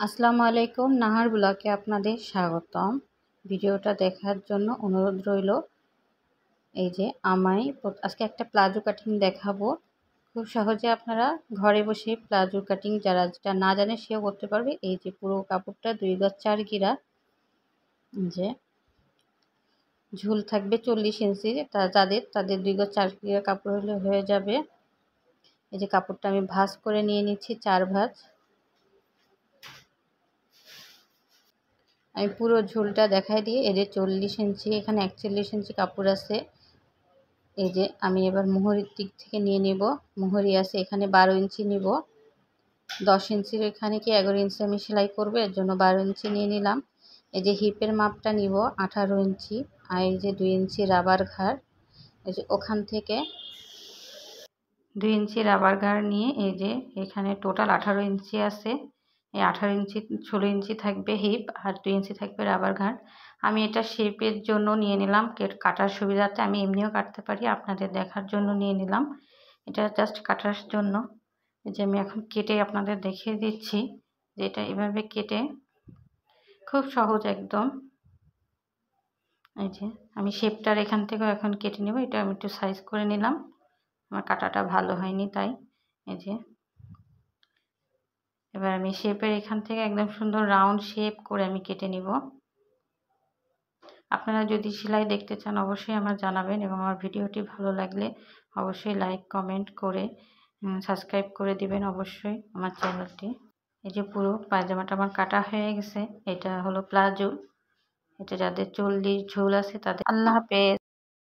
আসসালামু আলাইকুম, নাহার ব্লগে আপনাদের স্বাগতম। ভিডিওটা দেখার জন্য অনুরোধ রইল। এই যে আজকে একটা প্লাজো কাটিং দেখাবো। খুব সহজে আপনারা ঘরে বসে প্লাজো কাটিং যেটা না জানে সেও করতে পারবে। এই যে পুরো কাপড়টা 2 গজ 4 গিরা, যে ঝুল থাকবে 40 ইঞ্চি, তাদের 2 গজ 4 গিরা কাপড় হলে হয়ে যাবে। এই যে কাপড়টা আমি ভাঁজ করে নিয়ে নিচ্ছি, 4 ভাঁজ। আমি পুরো ঝুলটা দেখাই দিয়ে এই যে 40 ইঞ্চি, এখানে 41 ইঞ্চি কাপড় আছে। এই যে আমি এবার মুহুরির দিক থেকে নিয়ে নেব। মুহুরি আছে এখানে 12 ইঞ্চি নিব। 10 ইঞ্চির এখানে কি 11 ইঞ্চি আমি সেলাই করব, এর জন্য 12 ইঞ্চি নিয়ে নিলাম। এই যে হিপের মাপটা নিব 18 ইঞ্চি, আর এই যে 2 ইঞ্চি রাবার ঘাড়। এই যে ওখান থেকে 2 ইঞ্চি রাবার ঘাড় নিয়ে এই যে এখানে টোটাল 18 ইঞ্চি আছে। এই 18 ইঞ্চি 16 ইঞ্চি থাকবে হিপ, আর 2 ইঞ্চি থাকবে রাবার ঘাড়। আমি এটা শেপের জন্য নিয়ে নিলাম, কাটার সুবিধাতে। আমি এমনিও কাটতে পারি, আপনাদের দেখার জন্য নিয়ে নিলাম। এটা জাস্ট কাটার জন্য। এই যে আমি এখন কেটে আপনাদের দেখিয়ে দিচ্ছি যে এটা এভাবে কেটে খুব সহজ একদম। এই যে আমি শেপটার এখান থেকেও এখন কেটে নেব। এটা আমি একটু সাইজ করে নিলাম, আমার কাটাটা ভালো হয়নি তাই। এই যে এবার আমি শেপের এখান থেকে একদম সুন্দর রাউন্ড শেপ করে আমি কেটে নিব। আপনারা যদি সেলাই দেখতে চান অবশ্যই আমার জানাবেন, এবং আমার ভিডিওটি ভালো লাগলে অবশ্যই লাইক কমেন্ট করে সাবস্ক্রাইব করে দিবেন অবশ্যই আমার চ্যানেলটি। এই যে পুরো পায়জামাটা আমার কাটা হয়ে গেছে। এটা হলো প্লাজো। এটা যাদের 40 ঝুল আছে তাদের। আল্লাহ হাফেজ।